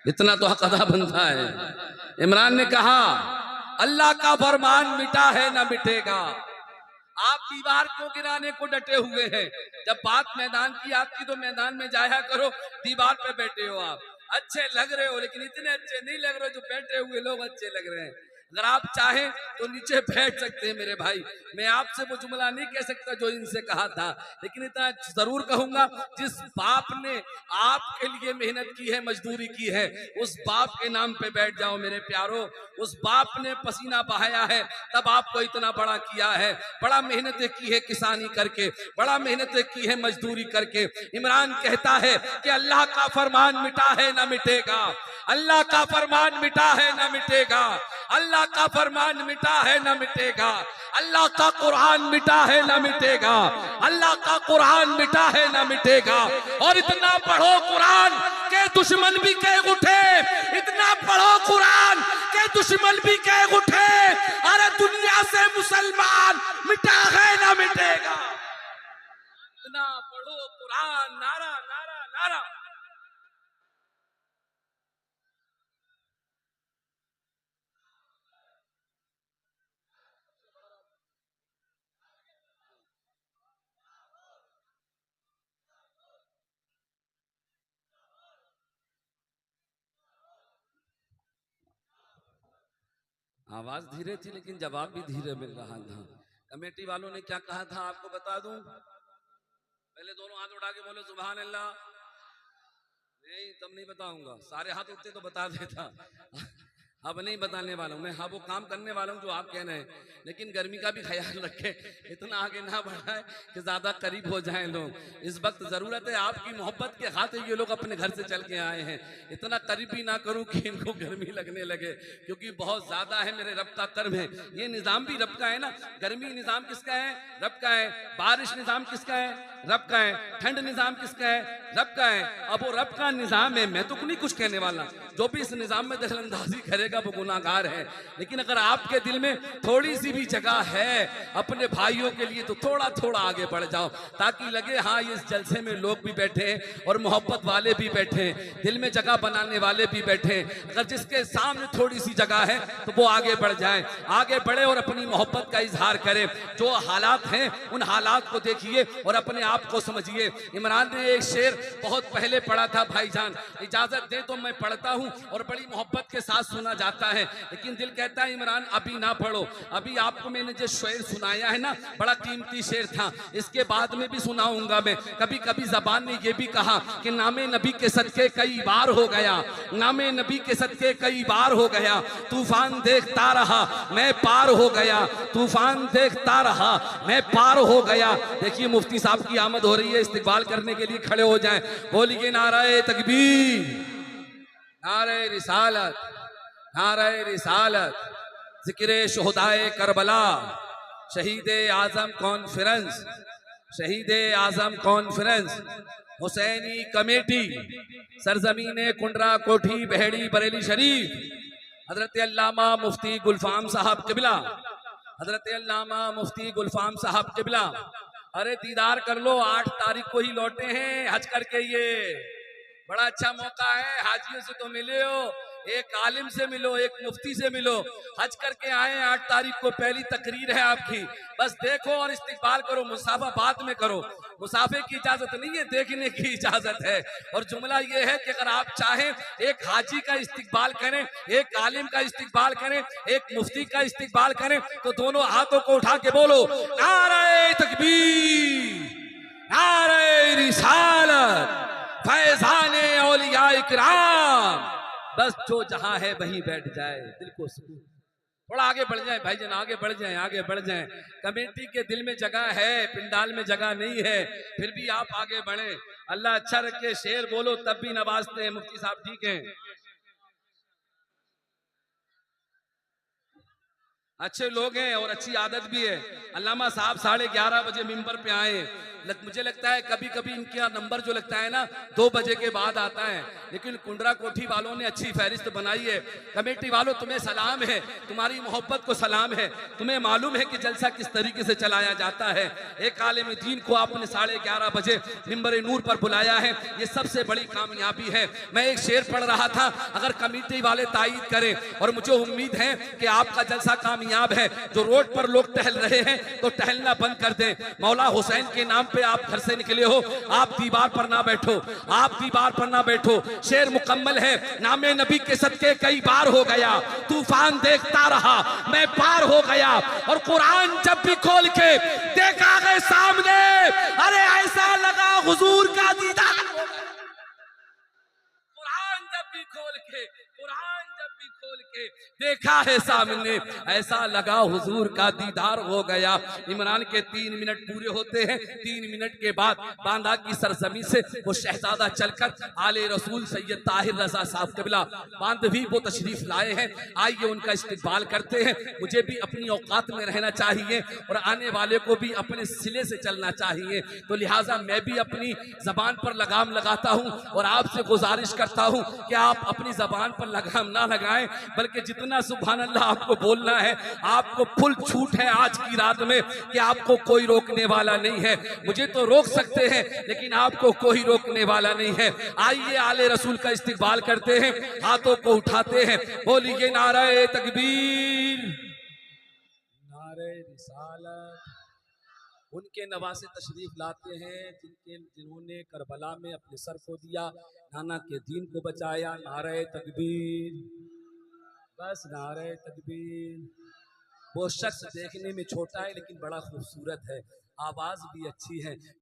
इतना तो हक अदा बनता है। इमरान ने कहा अल्लाह का फरमान मिटा है ना मिटेगा। आप दीवार को गिराने को डटे हुए हैं। जब बात मैदान की आपकी तो मैदान में जाया करो, दीवार पे बैठे हो आप, अच्छे लग रहे हो लेकिन इतने अच्छे नहीं लग रहे जो बैठे हुए लोग अच्छे लग रहे हैं। अगर आप चाहें तो नीचे बैठ सकते हैं मेरे भाई। मैं आपसे वो जुमला नहीं कह सकता जो इनसे कहा था, लेकिन इतना जरूर कहूंगा, जिस बाप ने आपके लिए मेहनत की है, मजदूरी की है, उस बाप के नाम पे बैठ जाओ मेरे प्यारो। उस बाप ने पसीना बहाया है तब आपको इतना बड़ा किया है। बड़ा मेहनतें की है किसानी करके, बड़ा मेहनतें की है मजदूरी करके। इमरान कहता है कि अल्लाह का फरमान मिटा है ना मिटेगा, अल्लाह का फरमान मिटा है ना मिटेगा, अल्लाह का फरमान मिटा है ना मिटेगा, अल्लाह का कुरान मिटा है ना मिटेगा, अल्लाह का कुरान मिटा है ना मिटेगा। और इतना पढ़ो कुरान के दुश्मन भी कह उठे, इतना पढ़ो कुरान के दुश्मन भी कह उठे, अरे दुनिया से मुसलमान मिटा है ना मिटेगा। इतना पढ़ो कुरान, नारा नारा नारा। आवाज धीरे थी लेकिन जवाब भी धीरे मिल रहा था। कमेटी वालों ने क्या कहा था आपको बता दूं? पहले दोनों हाथ उठा के बोले सुभान अल्लाह। नहीं तब नहीं बताऊंगा, सारे हाथ उठते तो बता देता। अब नहीं बताने वाला हूं मैं। हाँ वो काम करने वाला हूं जो आप कह रहे हैं, लेकिन गर्मी का भी ख्याल रखें, इतना आगे ना बढ़ाए कि ज्यादा करीब हो जाएं लोग। इस वक्त जरूरत है आपकी मोहब्बत के खातिर ये लोग अपने घर से चल के आए हैं। इतना करीब भी ना करूं कि इनको गर्मी लगने लगे, क्योंकि बहुत ज्यादा है। मेरे रब का कर्म है, ये निजाम भी रब का है ना। गर्मी निजाम किसका है? रब का है। बारिश निजाम किसका है? रब का है। ठंड निजाम किसका है? रब का है। अब वो रब का निजाम है, मैं तो नहीं कुछ कहने वाला। जो भी इस निजाम में दखलंदाजी करेगा वो गुनाहगार है। लेकिन अगर आपके दिल में थोड़ी सी भी जगह है अपने भाइयों के लिए तो थोड़ा थोड़ा आगे बढ़ जाओ, ताकि लगे हाँ इस जलसे में लोग भी बैठे हैं और मोहब्बत वाले भी बैठे हैं, दिल में जगह बनाने वाले भी बैठे हैं। अगर जिसके सामने थोड़ी सी जगह है तो वो आगे बढ़ जाए, आगे बढ़े और अपनी मोहब्बत का इजहार करे। जो हालात हैं उन हालात को देखिए और अपने आप को समझिए। इमरान ने एक शेर बहुत पहले पढ़ा था भाईजान, इजाजत दे तो मैं पढ़ता हूं और बड़ी मोहब्बत के साथ सुना जाता है, लेकिन दिल कहता है इमरान अभी ना पढ़ो। अभी आपको मैंने जो शेर सुनाया है ना, बड़ा कीमती शेर था, इसके बाद में भी सुनाऊंगा मैं। कभी कभी जबान ने यह भी कहा कि नामे नबी के सदके कई बार हो गया, नामे नबी के सदके कई बार हो गया, तूफान देखता रहा मैं पार हो गया, तूफान देखता रहा मैं पार हो गया। देखिए मुफ्ती साहब की आमद हो रही है, इस्तकबाल करने के लिए खड़े हो जाएं। बोलिए नारे तकबीर, नारे रिसालत, नारे रिसालत। जिक्रे शुहदाए करबला, शहीद आजम कॉन्फ्रेंस, शहीद आजम कॉन्फ्रेंस, हुसैनी कमेटी, सरजमीन कुंडरा कोठी बहेड़ी बरेली शरीफ, हजरत अल्लामा मुफ्ती गुलफाम साहब किबला, हजरत अल्लामा मुफ्ती गुलफाम साहब किबला। अरे दीदार कर लो, 8 तारीख को ही लौटे हैं हज करके, ये बड़ा अच्छा मौका है। हाजियों से तो मिले हो, एक आलिम से मिलो, एक मुफ्ती से मिलो। हज करके आए 8 तारीख को, पहली तकरीर है आपकी, बस देखो और इस्तिकबाल करो। मुसाफा बाद में करो, मुसाफे की इजाजत नहीं है, देखने की इजाजत है। और जुमला ये है कि अगर आप चाहें एक हाजी का इस्तिकबाल करें, एक आलिम का इस्तिकबाल करें, एक मुफ्ती का इस्तिकबाल करें, तो दोनों हाथों को उठा के बोलो नारे तकबीर, नारे रिसालत, फैजाने औलिया इकराम। बस जो जहां है वहीं बैठ जाए, दिल को सुकून। थोड़ा आगे बढ़ जाए भाईजान, आगे बढ़ जाए, आगे बढ़ जाए। कमेटी के दिल में जगह है, पिंडाल में जगह नहीं है, फिर भी आप आगे बढ़े। अल्लाह अच्छा रखे। शेर बोलो तब भी नवाजते हैं। मुफ्ती साहब ठीक हैं, अच्छे लोग हैं और अच्छी आदत भी है। अल्लामा साहब 11:30 बजे मिंबर पे आए, मुझे लगता है कभी कभी इनका नंबर जो लगता है ना 2 बजे के बाद आता है, लेकिन कुंडरा कोठी वालों ने अच्छी फहरिस्त बनाई है। कमेटी वालों तुम्हें सलाम है, तुम्हारी मोहब्बत को सलाम है, तुम्हें मालूम है कि जलसा किस तरीके से चलाया जाता है। एक आलिम दीन को आपने 11:30 बजे मिंबर नूर पर बुलाया है, ये सबसे बड़ी कामयाबी है। मैं एक शेर पढ़ रहा था, अगर कमेटी वाले तायीद करें, और मुझे उम्मीद है कि आपका जलसा कामयाब है। जो रोड पर लोग टहल रहे हैं तो टहलना बंद कर दें। मौला हुसैन के नाम पे आप घर से निकले हो, आप दीवार पर ना बैठो, आप दीवार पर ना बैठो। शेर मुकम्मल है, नामे नबी के सदके कई बार हो गया, तूफान देखता रहा मैं पार हो गया। और कुरान जब भी खोल के देखा गए सामने, अरे ऐसा लगा हुजूर का दीदार हो गया। कुरान जब भी खोल के, कुरान जब भी खोल के देखा है सामने, ऐसा लगा हुजूर का दीदार हो गया। इमरान के 3 मिनट पूरे होते हैं। 3 मिनट के बाद बांदा की सरजमी से वो शहजादा चलकर आले रसूल सैयद ताहिर रजा साहब कबिला बांधवी वो तशरीफ लाए हैं। आइए उनका इस्तकबाल करते हैं। मुझे भी अपनी औकात में रहना चाहिए और आने वाले को भी अपने सिले से चलना चाहिए, तो लिहाजा मैं भी अपनी जबान पर लगाम लगाता हूँ और आपसे गुजारिश करता हूँ कि आप अपनी जबान पर लगाम ना लगाएं, बल्कि जितना सुभान अल्लाह आपको बोलना है, आपको फुल छूट है आज की रात में कि आपको कोई रोकने वाला नहीं है। मुझे तो रोक सकते हैं लेकिन आपको कोई रोकने वाला नहीं है। आइए आले रसूल का इस्तकबाल करते हैं, हाथों को उठाते हैं, बोलिए नारे तकबीर, नारे रिसालत। उनके नवासे तशरीफ लाते हैं जिन्होंने करबला में अपने सर को दिया, नाना के दीन को बचाया। नारे तकबीर, बस नारे तकबीर। वो शख्स देखने में छोटा है लेकिन बड़ा खूबसूरत है, आवाज भी अच्छी है।